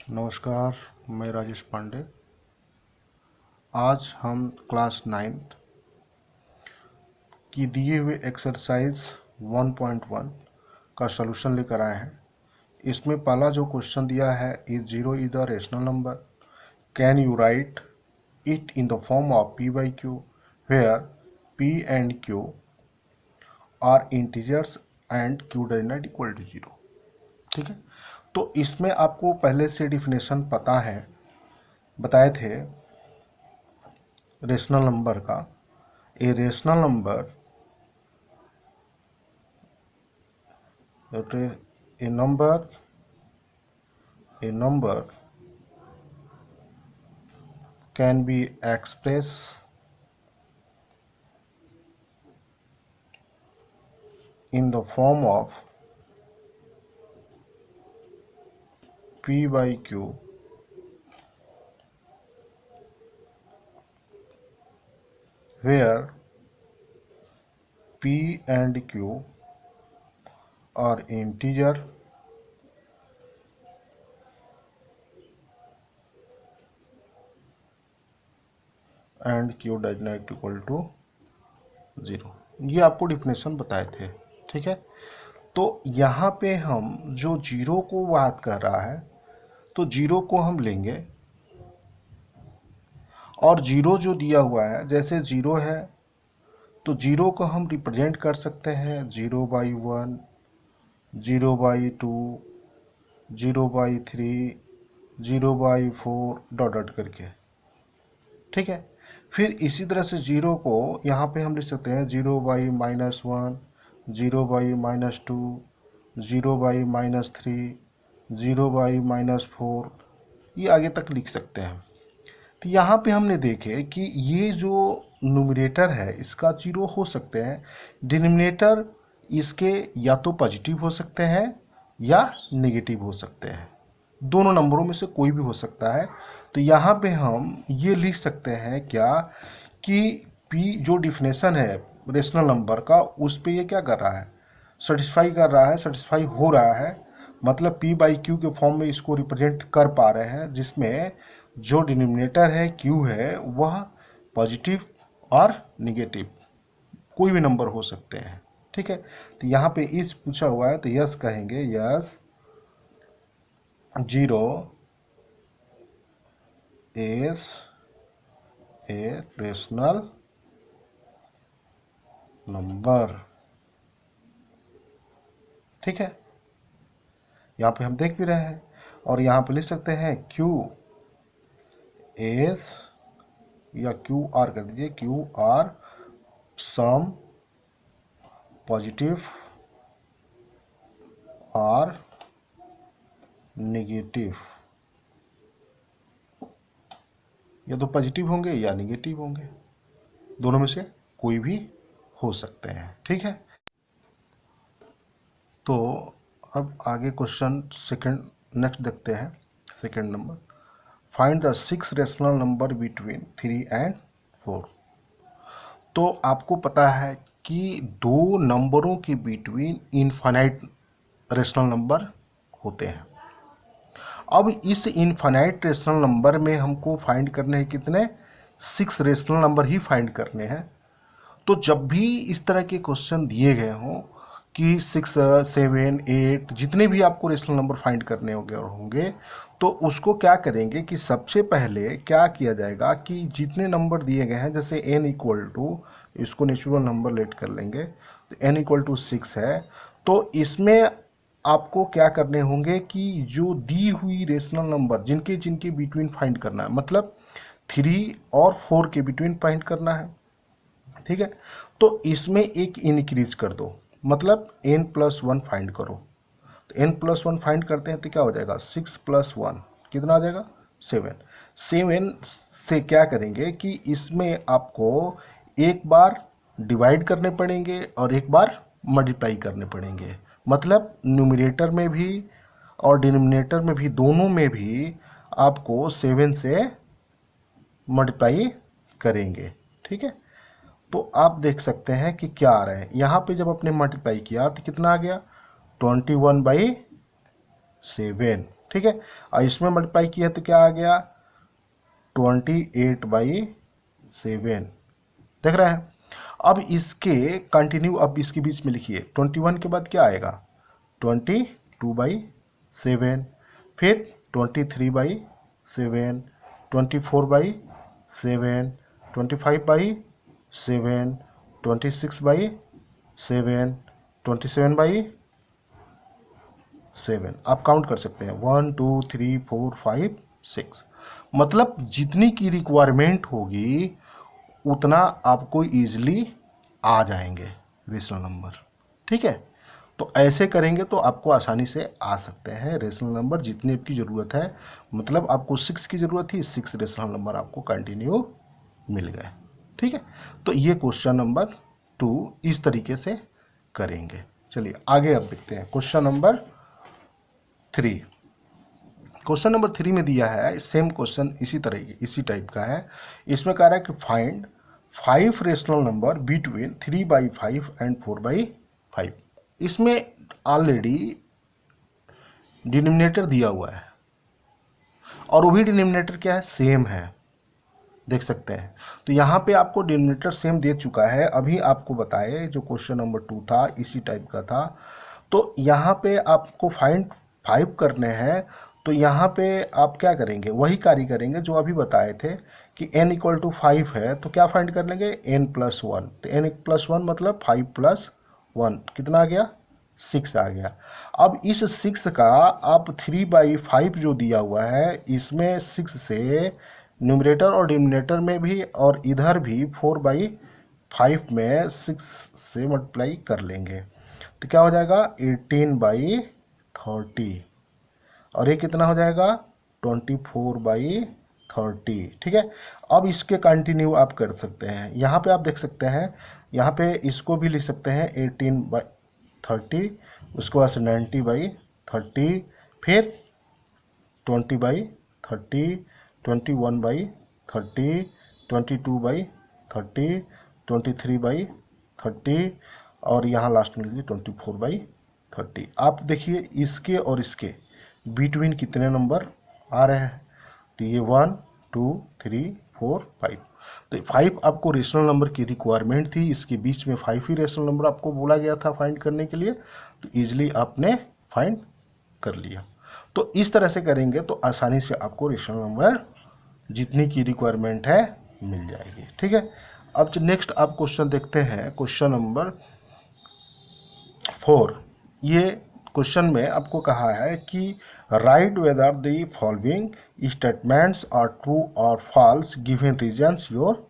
नमस्कार, मैं राजेश पांडे। आज हम क्लास 9th की दिए हुए एक्सरसाइज 1.1 का सलूशन लेकर आए हैं। इसमें पहला जो क्वेश्चन दिया है, is zero is the rational number, can you write it in the form of p by q where p and q are integers and q does not equal to 0। ठीक है, तो इसमें आपको पहले से डिफिनेशन पता है, बताए थे रेशनल नंबर का। A rational number a number can be expressed in the form of p by q where p and q are integer and q does not equal to 0। ये आपको डिफिनेशन बताए थे। ठीक है, तो यहाँ पे हम जो जीरो को बात कर रहा है, तो जीरो को हम लेंगे और जीरो जो दिया हुआ है, जैसे जीरो है तो जीरो को हम रिप्रेजेंट कर सकते हैं 0/1, 0/2, 0/3, 0/4 डॉट डॉट करके। ठीक है, फिर इसी तरह से जीरो को यहाँ पे हम लिख सकते हैं 0/-1, 0/-2, 0/-3, 0/-4, ये आगे तक लिख सकते हैं। तो यहाँ पे हमने देखे कि ये जो न्यूमरेटर है इसका जीरो हो सकते हैं, डिनोमिनेटर इसके या तो पॉजिटिव हो सकते हैं या नेगेटिव हो सकते हैं, दोनों नंबरों में से कोई भी हो सकता है। तो यहाँ पे हम ये लिख सकते हैं क्या कि p जो डिफिनेशन है रेशनल नंबर का, उस पे ये क्या कर रहा है, सेटिस्फाई कर रहा है, सेटिस्फाई हो रहा है। मतलब p by q के फॉर्म में इसको रिप्रेजेंट कर पा रहे हैं, जिसमें जो डिनोमिनेटर है q है वह पॉजिटिव और निगेटिव कोई भी नंबर हो सकते हैं। ठीक है, तो यहाँ पे इस पूछा हुआ है तो यस कहेंगे, yes zero is a rational number. ठीक है, यहाँ पे हम देख भी रहे हैं और यहाँ पे लिख सकते हैं Q इज या क्यू आर कर दीजिए, क्यू आर सम पॉजिटिव और नेगेटिव, या तो पॉजिटिव होंगे या नेगेटिव होंगे, दोनों में से कोई भी हो सकते हैं। ठीक है, तो अब आगे क्वेश्चन सेकंड नेक्स्ट देखते हैं। Second number, find the 6 rational number between 3 and 4। तो आपको पता है कि दो नंबरों के बिटवीन इनफाइनाइट रेशनल नंबर होते हैं। अब इस इनफाइनाइट रेशनल नंबर में हमको फाइंड करने हैं कितने, 6 रेशनल नंबर ही फाइंड करने हैं। तो जब भी इस तरह के क्वेश्चन दिए गए हों कि 6, 7, 8 जितने भी आपको रेशनल नंबर फाइंड करने होंगे, तो उसको क्या करेंगे कि सबसे पहले क्या किया जाएगा कि जितने नंबर दिए गए हैं, जैसे n इक्वल टू, इसको नेचुरल नंबर लेट कर लेंगे, तो n इक्वल टू 6 है, तो इसमें आपको क्या करने होंगे कि जो दी हुई रेशनल नंबर जिनके जिनके बिटवीन फाइंड करना है, मतलब 3 और 4 के बिटवीन फाइंड करना है। ठीक है, तो इसमें एक इंक्रीज कर दो, मतलब n+1 फाइंड करो। तो n+1 फाइंड करते हैं तो क्या हो जाएगा, 6 + 1 कितना आ जाएगा, 7। 7 से क्या करेंगे कि इसमें आपको एक बार डिवाइड करने पड़ेंगे और एक बार मल्टीप्लाई करने पड़ेंगे। मतलब न्यूमरेटर में भी और डिनोमिनेटर में भी, दोनों में भी आपको 7 से मल्टीप्लाई करेंगे। ठीक है, तो आप देख सकते हैं कि क्या आ रहा है यहाँ पे, जब आपने मल्टीप्लाई किया तो कितना आ गया, 21/7। ठीक है। और इसमें मल्टीप्लाई किया तो क्या आ गया 28/7, देख रहे हैं। अब इसके कंटिन्यू, अब इसके बीच में लिखिए 21 के बाद क्या आएगा 22/7, फिर 23/7, 24/7, 25/7, 26/7, 27/7। आप काउंट कर सकते हैं 1 2 3 4 5 6। मतलब जितनी की रिक्वायरमेंट होगी उतना आपको ईजिली आ जाएंगे रेशनल नंबर, ठीक है। तो ऐसे करेंगे तो आपको आसानी से आ सकते हैं रेशनल नंबर जितनी आपकी ज़रूरत है। मतलब आपको 6 की ज़रूरत थी, 6 रेशनल नंबर आपको कंटिन्यू मिल गए, ठीक है। तो ये क्वेश्चन नंबर 2 इस तरीके से करेंगे। चलिए आगे अब देखते हैं क्वेश्चन नंबर 3। क्वेश्चन नंबर 3 में दिया है सेम क्वेश्चन, इसी तरह इसी टाइप का है। इसमें कह रहा है कि find 5 rational number between 3/5 and 4/5। इसमें ऑलरेडी डिनोमिनेटर दिया हुआ है और वही डिनोमिनेटर क्या है सेम है, देख सकते हैं। तो यहाँ पे आपको डिनोमिनेटर सेम दे चुका है, अभी आपको बताए जो क्वेश्चन नंबर 2 था इसी टाइप का था। तो यहाँ पे आपको फाइंड 5 करने हैं। तो यहाँ पे आप क्या करेंगे, वही कार्य करेंगे जो अभी बताए थे कि n इक्वल टू 5 है तो क्या फाइंड कर लेंगे n+1। तो n+1 मतलब 5+1 कितना आ गया 6 आ गया। अब इस 6 का आप 3/5 जो दिया हुआ है इसमें 6 से न्यूमरेटर और डिनोमिनेटर में भी और इधर भी 4/5 में 6 से मल्टीप्लाई कर लेंगे तो क्या हो जाएगा 18/30 और ये कितना हो जाएगा 24/30, ठीक है। अब इसके कंटिन्यू आप कर सकते हैं, यहाँ पे आप देख सकते हैं, यहाँ पे इसको भी लिख सकते हैं 18/30, उसके बाद से 90/30, फिर 20/30, 21/30, 22/30, 23/30 और यहाँ लास्ट में लीजिए 24/30। आप देखिए इसके और इसके बिटवीन कितने नंबर आ रहे हैं। तो ये 1 2 3 4 5। तो 5 आपको रेशनल नंबर की रिक्वायरमेंट थी, इसके बीच में 5 ही रेशनल नंबर आपको बोला गया था फाइंड करने के लिए, तो ईजिली आपने फाइंड कर लिया। तो इस तरह से करेंगे तो आसानी से आपको रेशनल नंबर जितनी की रिक्वायरमेंट है मिल जाएगी, ठीक है। अब नेक्स्ट आप क्वेश्चन देखते हैं क्वेश्चन नंबर 4। ये क्वेश्चन में आपको कहा है कि write whether the following statements are true और false given reasons your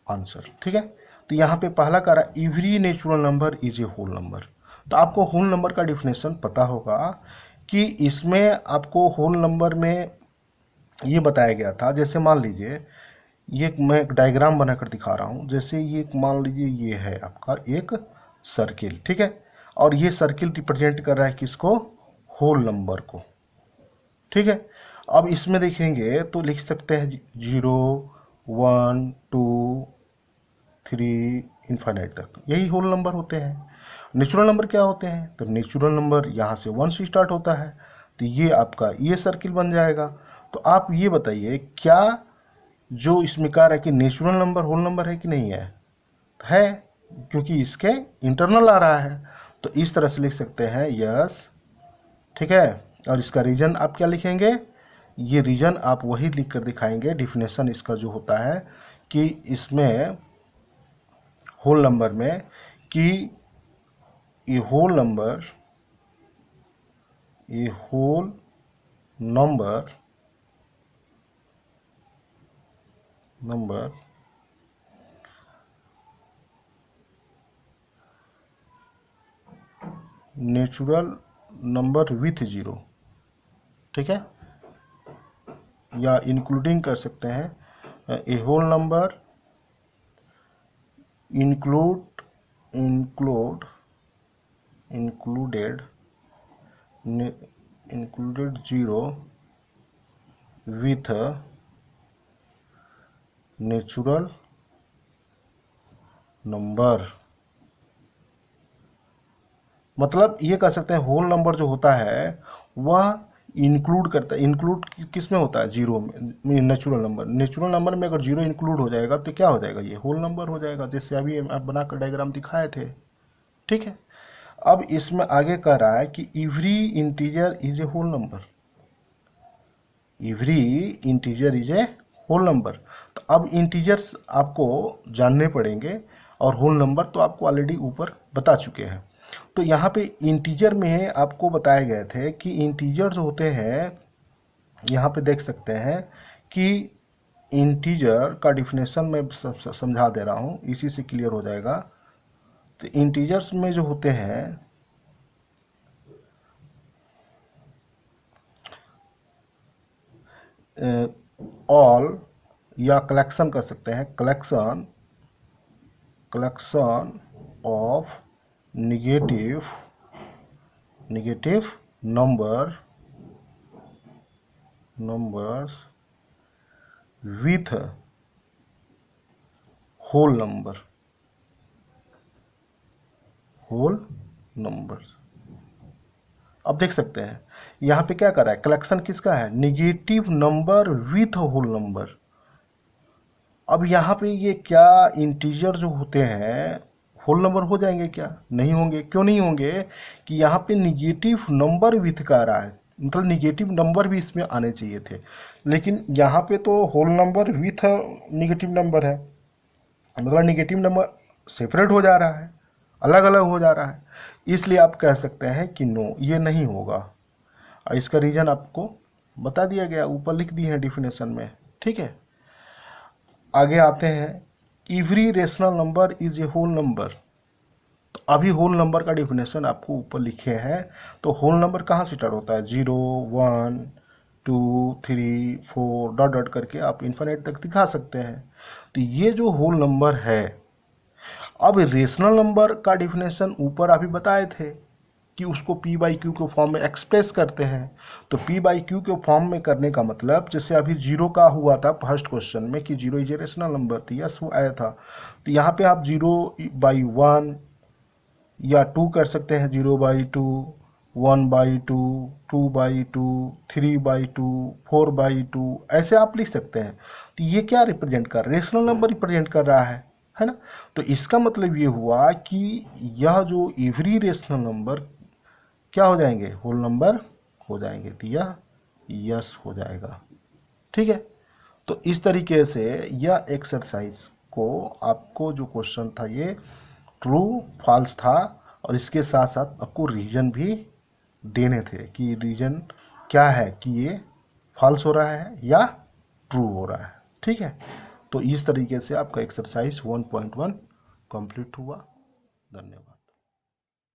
answer, ठीक है। तो यहाँ पे पहला कह रहा है every natural number is a whole number. तो आपको होल नंबर का डिफिनेशन पता होगा कि इसमें आपको होल नंबर में ये बताया गया था, जैसे मान लीजिए ये मैं एक डायग्राम बनाकर दिखा रहा हूँ। जैसे ये मान लीजिए ये है आपका एक सर्किल, ठीक है, और ये सर्किल रिप्रेजेंट कर रहा है किसको होल नंबर को, ठीक है। अब इसमें देखेंगे तो लिख सकते हैं 0 1 2 3 इन्फाइनाइट तक, यही होल नंबर होते हैं। नेचुरल नंबर क्या होते हैं, तो नेचुरल नंबर यहाँ से 1 से स्टार्ट होता है, तो ये आपका ये सर्किल बन जाएगा। तो आप ये बताइए क्या जो इसमें कह रहा है कि नेचुरल नंबर होल नंबर है कि नहीं है, क्योंकि इसके इंटरनल आ रहा है। तो इस तरह से लिख सकते हैं यस, ठीक है। और इसका रीजन आप क्या लिखेंगे, ये रीजन आप वही लिख कर दिखाएंगे। डिफिनेशन इसका जो होता है कि इसमें होल नंबर में कि ये whole number natural number with 0, ठीक है, या इंक्लूडिंग कर सकते हैं a whole number included 0 with natural number. मतलब ये कह सकते हैं होल नंबर जो होता है वह इंक्लूड करता है। इंक्लूड किस में होता है? जीरो में। नेचुरल नंबर, नेचुरल नंबर में अगर जीरो इंक्लूड हो जाएगा तो क्या हो जाएगा? ये होल नंबर हो जाएगा, जैसे अभी आप बनाकर डायग्राम दिखाए थे। ठीक है, अब इसमें आगे कह रहा है कि every integer is a whole number. Every integer is a whole number. तो अब इंटीजर्स आपको जानने पड़ेंगे और होल नंबर तो आपको ऑलरेडी ऊपर बता चुके हैं। तो यहाँ पे इंटीजर में आपको बताए गए थे कि इंटीजर्स होते हैं, यहाँ पे देख सकते हैं कि इंटीजर का डिफिनेशन मैं समझा दे रहा हूँ, इसी से क्लियर हो जाएगा। तो इंटीजर्स में जो होते हैं ऑल या कलेक्शन कर सकते हैं, collection of negative numbers with whole numbers. अब देख सकते हैं यहाँ पे क्या कर रहा है, कलेक्शन किसका है? Negative number with whole number. अब यहाँ पे ये क्या इंटीजर जो होते हैं होल नंबर हो जाएंगे क्या? नहीं होंगे। क्यों नहीं होंगे? कि यहाँ पे निगेटिव नंबर विथ का आ रहा है, मतलब निगेटिव नंबर भी इसमें आने चाहिए थे, लेकिन यहाँ पे तो whole number with negative number है, मतलब निगेटिव नंबर सेपरेट हो जा रहा है, अलग अलग हो जा रहा है। इसलिए आप कह सकते हैं कि नो, ये नहीं होगा। इसका रीजन आपको बता दिया गया, ऊपर लिख दिए हैं डिफिनेशन में। ठीक है, आगे आते हैं। Every rational number is a whole number. तो अभी होल नंबर का डिफिनेशन आपको ऊपर लिखे हैं। तो होल नंबर कहाँ से स्टार्ट होता है? 0 1 2 3 4 डॉट डॉट करके आप इन्फिनिट तक दिखा सकते हैं। तो ये जो होल नंबर है, अब रेशनल नंबर का डिफिनेशन ऊपर अभी बताए थे कि उसको p बाई क्यू के फॉर्म में एक्सप्रेस करते हैं। तो p बाई क्यू के फॉर्म में करने का मतलब, जैसे अभी जीरो का हुआ था फर्स्ट क्वेश्चन में कि zero is a rational number थी, यस वो आया था। तो यहाँ पे आप 0/1 या 2 कर सकते हैं, 0/2 1/2 2/2 3/2 4/2, ऐसे आप लिख सकते हैं। तो ये क्या रिप्रेजेंट कर रहा है? रेशनल नंबर रिप्रेजेंट कर रहा है ना। तो इसका मतलब ये हुआ कि यह जो एवरी रेशनल नंबर क्या हो जाएंगे? होल नंबर हो जाएंगे। तो यह यस हो जाएगा। ठीक है, तो इस तरीके से यह एक्सरसाइज को आपको जो क्वेश्चन था ये ट्रू फॉल्स था, और इसके साथ साथ आपको रीजन भी देने थे कि रीजन क्या है कि ये फॉल्स हो रहा है या ट्रू हो रहा है। ठीक है, तो इस तरीके से आपका एक्सरसाइज 1.1 कंप्लीट हुआ। धन्यवाद।